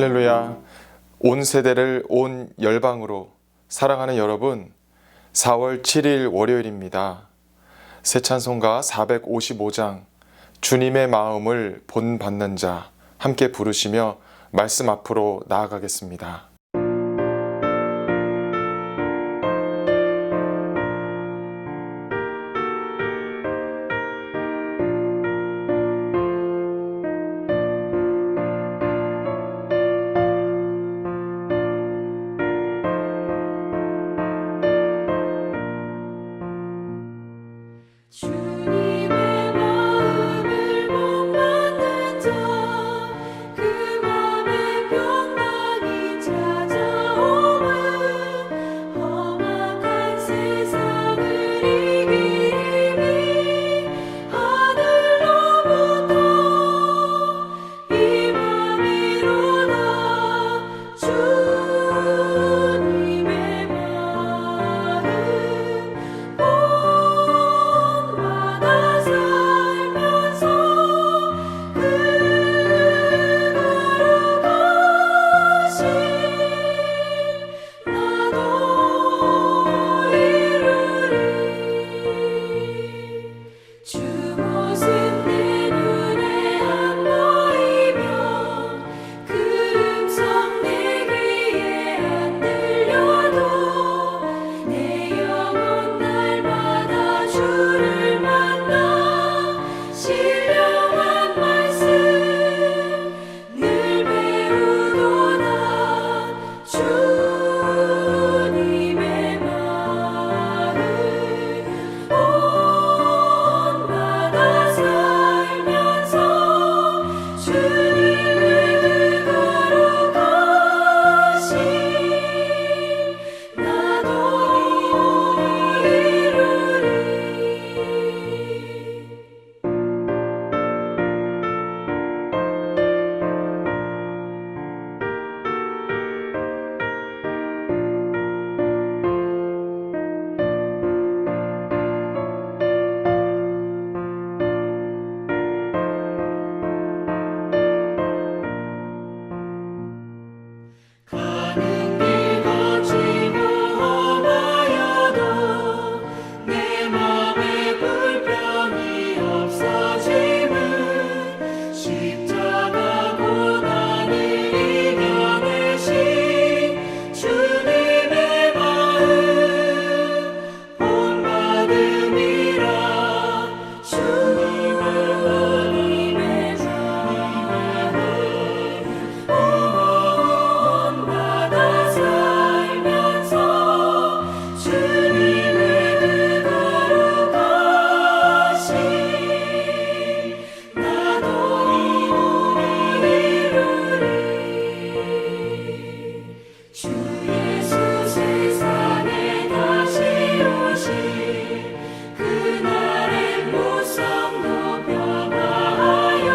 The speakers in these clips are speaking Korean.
할렐루야. 온 세대를 온 열방으로 사랑하는 여러분, 4월 7일 월요일입니다. 새 찬송가 455장 주님의 마음을 본받는 자 함께 부르시며 말씀 앞으로 나아가겠습니다. 주님의 마음을 본받는 자, 그 맘에 평강이 찾아오면 험악한 세상을 이길 힘이 하늘로부터 임함이로다. 주님의 마음 본받아 살면서 그 거룩하신 나도 이루리. 주 모습 내 눈에 안 보이며 그 음성 내 귀에 안 들려도 내 영혼 날마다 주를 만나 신령한 말씀 늘 배우도다. 주님의 마음 본받아 살면서 주님의 그 거룩하신 나도 이루리. 가는 길 거치고 험하여도 내 맘에 불평이 없어짐은 십자가 고난을 이겨내신 주님의 마음 본받음이라. 주님의 마음 본받아 살면서 주님의 그 거룩하신 나도 이루리. 주 예수 세상에 다시 오실 그날의 무성도 변화하여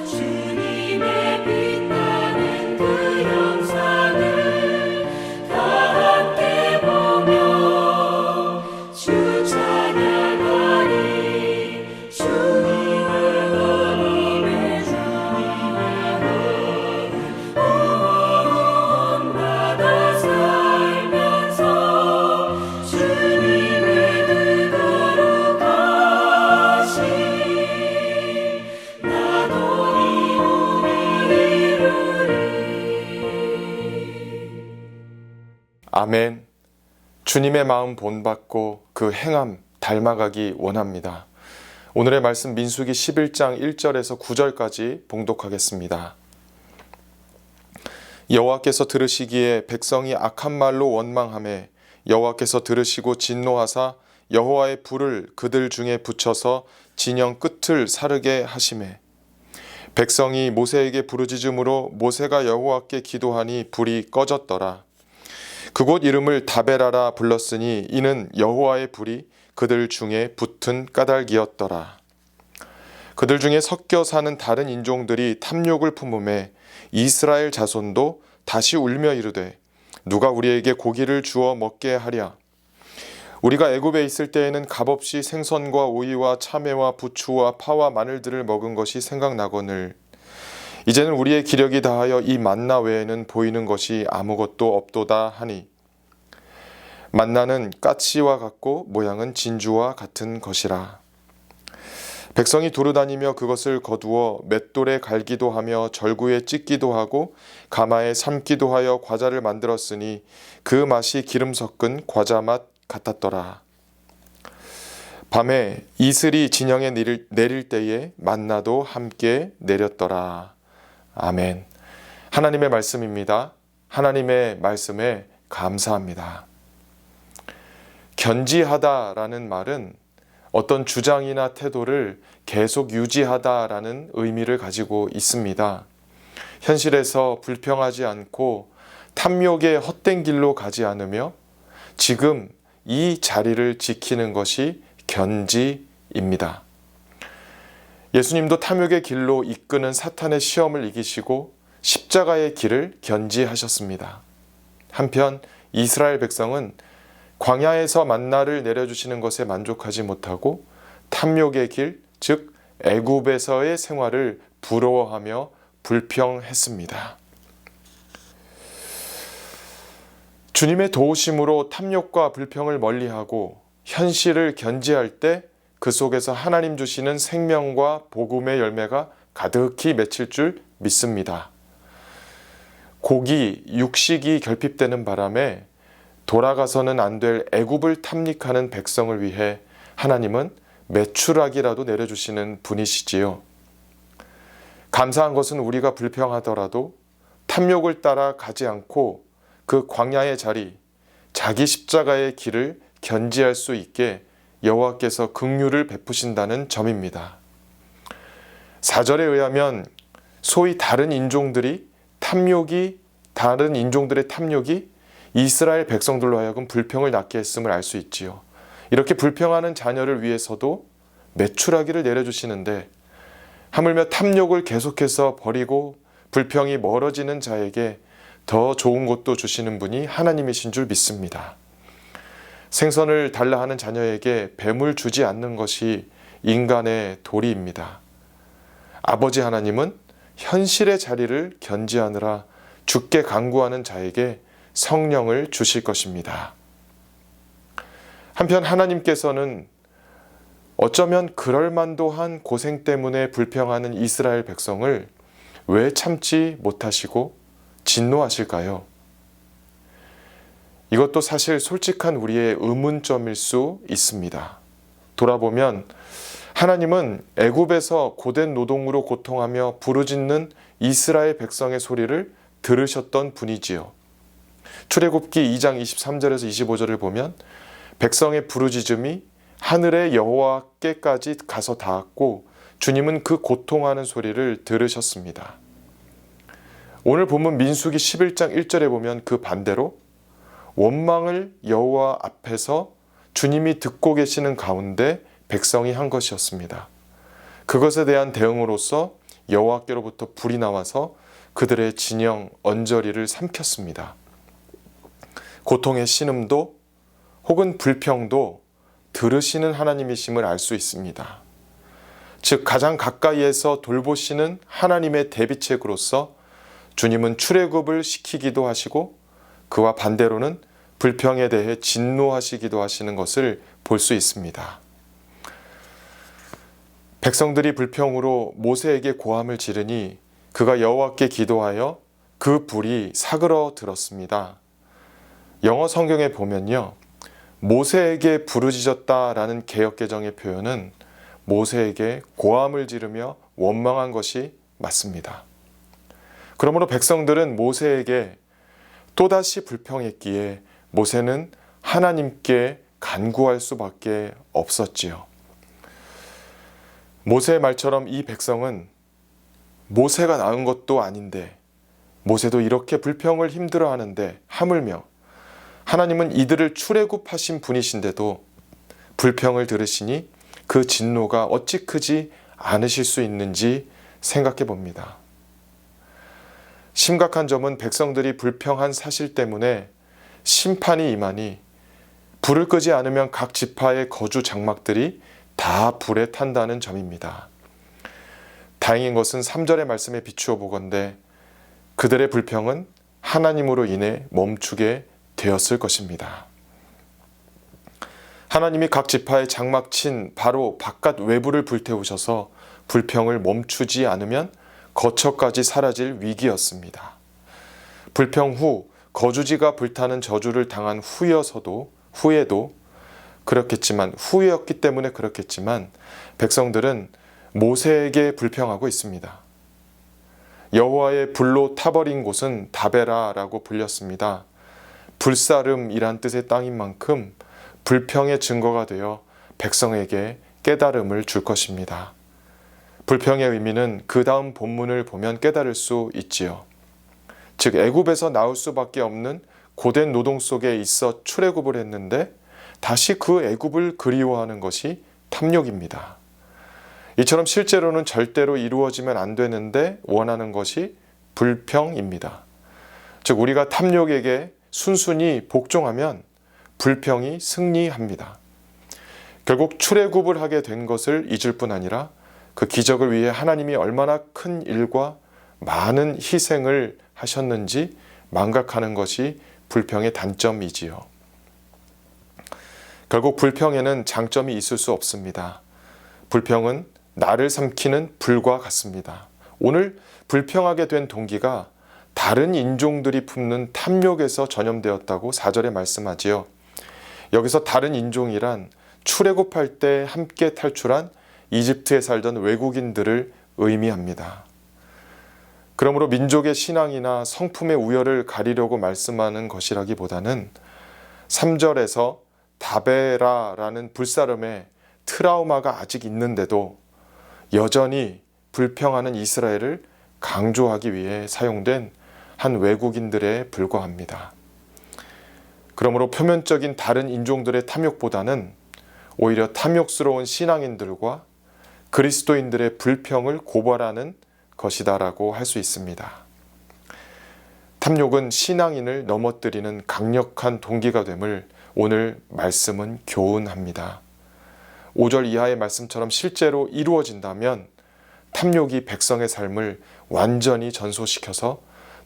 주님의 빛나는 그 영상을 다 함께 보며 주 찬양하리. 주님의 마음 본받아 살면서 주님의 그 거룩하신 나도 이루리. 아멘. 주님의 마음 본받고 그 행함 닮아가기 원합니다. 오늘의 말씀 민수기 11장 1절에서 9절까지 봉독하겠습니다. 여호와께서 들으시기에 백성이 악한 말로 원망하매 여호와께서 들으시고 진노하사 여호와의 불을 그들 중에 붙여서 진영 끝을 사르게 하시매 백성이 모세에게 부르짖음으로 모세가 여호와께 기도하니 불이 꺼졌더라. 그곳 이름을 다베라라 불렀으니 이는 여호와의 불이 그들 중에 붙은 까닭이었더라. 그들 중에 섞여 사는 다른 인종들이 탐욕을 품음에 이스라엘 자손도 다시 울며 이르되 누가 우리에게 고기를 주어 먹게 하랴. 우리가 애굽에 있을 때에는 값없이 생선과 오이와 참외와 부추와 파와 마늘들을 먹은 것이 생각나거늘 이제는 우리의 기력이 다하여 이 만나 외에는 보이는 것이 아무것도 없도다 하니 만나는 까치와 같고 모양은 진주와 같은 것이라. 백성이 두루다니며 그것을 거두어 맷돌에 갈기도 하며 절구에 찢기도 하고 가마에 삶기도 하여 과자를 만들었으니 그 맛이 기름 섞은 과자 맛 같았더라. 밤에 이슬이 진영에 내릴 때에 만나도 함께 내렸더라. 아멘. 하나님의 말씀입니다. 하나님의 말씀에 감사합니다. 견지하다라는 말은 어떤 주장이나 태도를 계속 유지하다라는 의미를 가지고 있습니다. 현실에서 불평하지 않고 탐욕의 헛된 길로 가지 않으며 지금 이 자리를 지키는 것이 견지입니다. 예수님도 탐욕의 길로 이끄는 사탄의 시험을 이기시고 십자가의 길을 견지하셨습니다. 한편 이스라엘 백성은 광야에서 만나를 내려주시는 것에 만족하지 못하고 탐욕의 길, 즉 애굽에서의 생활을 부러워하며 불평했습니다. 주님의 도우심으로 탐욕과 불평을 멀리하고 현실을 견지할 때 그 속에서 하나님 주시는 생명과 복음의 열매가 가득히 맺힐 줄 믿습니다. 고기, 육식이 결핍되는 바람에 돌아가서는 안 될 애굽을 탐닉하는 백성을 위해 하나님은 메추라기라도 내려주시는 분이시지요. 감사한 것은 우리가 불평하더라도 탐욕을 따라 가지 않고 그 광야의 자리, 자기 십자가의 길을 견지할 수 있게 여호와께서 긍휼을 베푸신다는 점입니다. 4절에 의하면 소위 다른 인종들의 탐욕이 이스라엘 백성들로 하여금 불평을 낳게 했음을 알 수 있지요. 이렇게 불평하는 자녀를 위해서도 메추라기를 내려주시는데 하물며 탐욕을 계속해서 버리고 불평이 멀어지는 자에게 더 좋은 것도 주시는 분이 하나님이신 줄 믿습니다. 생선을 달라 하는 자녀에게 뱀을 주지 않는 것이 인간의 도리입니다. 아버지 하나님은 현실의 자리를 견지하느라 죽게 간구하는 자에게 성령을 주실 것입니다. 한편 하나님께서는 어쩌면 그럴만도 한 고생 때문에 불평하는 이스라엘 백성을 왜 참지 못하시고 진노하실까요? 이것도 사실 솔직한 우리의 의문점일 수 있습니다. 돌아보면 하나님은 애굽에서 고된 노동으로 고통하며 부르짖는 이스라엘 백성의 소리를 들으셨던 분이지요. 출애굽기 2장 23절에서 25절을 보면 백성의 부르짖음이 하늘의 여호와께까지 가서 닿았고 주님은 그 고통하는 소리를 들으셨습니다. 오늘 본문 민수기 11장 1절에 보면 그 반대로 원망을 여호와 앞에서 주님이 듣고 계시는 가운데 백성이 한 것이었습니다. 그것에 대한 대응으로서 여호와께로부터 불이 나와서 그들의 진영 언저리를 삼켰습니다. 고통의 신음도 혹은 불평도 들으시는 하나님이심을 알 수 있습니다. 즉 가장 가까이에서 돌보시는 하나님의 대비책으로서 주님은 출애굽을 시키기도 하시고 그와 반대로는 불평에 대해 진노하시기도 하시는 것을 볼 수 있습니다. 백성들이 불평으로 모세에게 고함을 지르니 그가 여호와께 기도하여 그 불이 사그러들었습니다. 영어 성경에 보면요, 모세에게 부르짖었다라는 개역개정의 표현은 모세에게 고함을 지르며 원망한 것이 맞습니다. 그러므로 백성들은 모세에게 또다시 불평했기에 모세는 하나님께 간구할 수밖에 없었지요. 모세의 말처럼 이 백성은 모세가 낳은 것도 아닌데 모세도 이렇게 불평을 힘들어하는데 하물며 하나님은 이들을 출애굽하신 분이신데도 불평을 들으시니 그 진노가 어찌 크지 않으실 수 있는지 생각해 봅니다. 심각한 점은 백성들이 불평한 사실 때문에 심판이 임하니 불을 끄지 않으면 각 지파의 거주 장막들이 다 불에 탄다는 점입니다. 다행인 것은 3절의 말씀에 비추어 보건대 그들의 불평은 하나님으로 인해 멈추게 되었을 것입니다. 하나님이 각 지파에 장막 친 바로 바깥 외부를 불태우셔서 불평을 멈추지 않으면 거처까지 사라질 위기였습니다. 불평 후 거주지가 불타는 저주를 당한 후에도 그렇겠지만 후였기 때문에 그렇겠지만 백성들은 모세에게 불평하고 있습니다. 여호와의 불로 타버린 곳은 다베라라고 불렸습니다. 불사름이란 뜻의 땅인 만큼 불평의 증거가 되어 백성에게 깨달음을 줄 것입니다. 불평의 의미는 그 다음 본문을 보면 깨달을 수 있지요. 즉 애굽에서 나올 수밖에 없는 고된 노동 속에 있어 출애굽을 했는데 다시 그 애굽을 그리워하는 것이 탐욕입니다. 이처럼 실제로는 절대로 이루어지면 안 되는데 원하는 것이 불평입니다. 즉 우리가 탐욕에게 순순히 복종하면 불평이 승리합니다. 결국 출애굽을 하게 된 것을 잊을 뿐 아니라 그 기적을 위해 하나님이 얼마나 큰 일과 많은 희생을 하셨는지 망각하는 것이 불평의 단점이지요. 결국 불평에는 장점이 있을 수 없습니다. 불평은 나를 삼키는 불과 같습니다. 오늘 불평하게 된 동기가 다른 인종들이 품는 탐욕에서 전염되었다고 4절에 말씀하지요. 여기서 다른 인종이란 출애굽할 때 함께 탈출한 이집트에 살던 외국인들을 의미합니다. 그러므로 민족의 신앙이나 성품의 우열을 가리려고 말씀하는 것이라기보다는 3절에서 다베라라는 불사름에 트라우마가 아직 있는데도 여전히 불평하는 이스라엘을 강조하기 위해 사용된 한 외국인들에 불과합니다. 그러므로 표면적인 다른 인종들의 탐욕보다는 오히려 탐욕스러운 신앙인들과 그리스도인들의 불평을 고발하는 것이다라고 할 수 있습니다. 탐욕은 신앙인을 넘어뜨리는 강력한 동기가 됨을 오늘 말씀은 교훈합니다. 5절 이하의 말씀처럼 실제로 이루어진다면 탐욕이 백성의 삶을 완전히 전소시켜서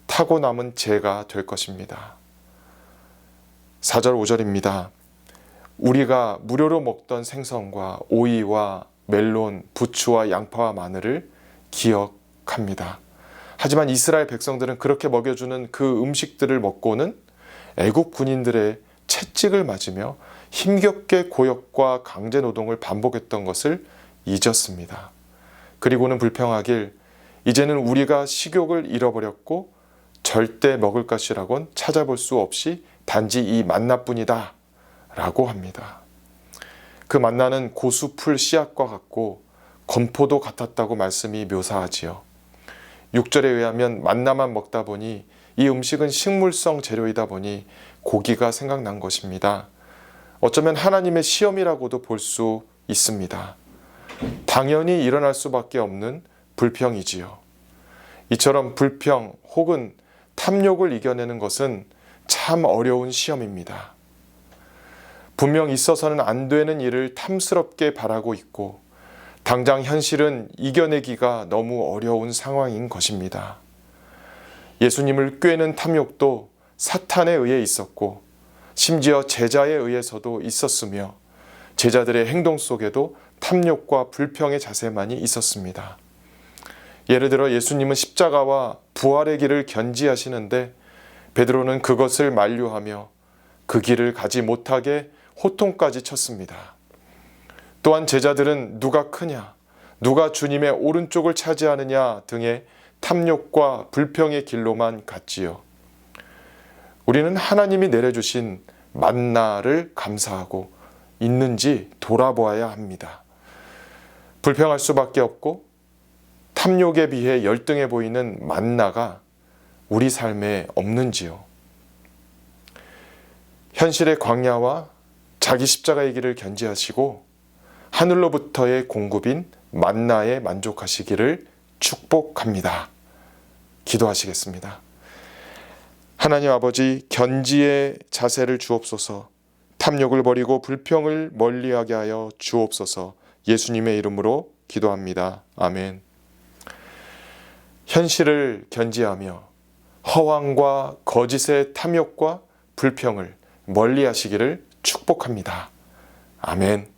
타고 남은 죄가 될 것입니다. 4절 5절입니다. 우리가 무료로 먹던 생선과 오이와 멜론, 부추와 양파와 마늘을 기억합니다. 하지만 이스라엘 백성들은 그렇게 먹여주는 그 음식들을 먹고는 애국 군인들의 채찍을 맞으며 힘겹게 고역과 강제노동을 반복했던 것을 잊었습니다. 그리고는 불평하길 이제는 우리가 식욕을 잃어버렸고 절대 먹을 것이라곤 찾아볼 수 없이 단지 이 만나뿐이다 라고 합니다. 그 만나는 고수풀 씨앗과 같고 건포도 같았다고 말씀이 묘사하지요. 6절에 의하면 만나만 먹다 보니 이 음식은 식물성 재료이다 보니 고기가 생각난 것입니다. 어쩌면 하나님의 시험이라고도 볼 수 있습니다. 당연히 일어날 수밖에 없는 불평이지요. 이처럼 불평 혹은 탐욕을 이겨내는 것은 참 어려운 시험입니다. 분명 있어서는 안 되는 일을 탐스럽게 바라고 있고 당장 현실은 이겨내기가 너무 어려운 상황인 것입니다. 예수님을 꾀는 탐욕도 사탄에 의해 있었고 심지어 제자에 의해서도 있었으며 제자들의 행동 속에도 탐욕과 불평의 자세만이 있었습니다. 예를 들어 예수님은 십자가와 부활의 길을 견지하시는데 베드로는 그것을 만류하며 그 길을 가지 못하게 호통까지 쳤습니다. 또한 제자들은 누가 크냐, 누가 주님의 오른쪽을 차지하느냐 등의 탐욕과 불평의 길로만 갔지요. 우리는 하나님이 내려주신 만나를 감사하고 있는지 돌아보아야 합니다. 불평할 수밖에 없고 탐욕에 비해 열등해 보이는 만나가 우리 삶에 없는지요. 현실의 광야와 자기 십자가의 길을 견지하시고 하늘로부터의 공급인 만나에 만족하시기를 축복합니다. 기도하시겠습니다. 하나님 아버지, 견지의 자세를 주옵소서. 탐욕을 버리고 불평을 멀리하게 하여 주옵소서. 예수님의 이름으로 기도합니다. 아멘. 현실을 견지하며 허황과 거짓의 탐욕과 불평을 멀리 하시기를 축복합니다. 아멘.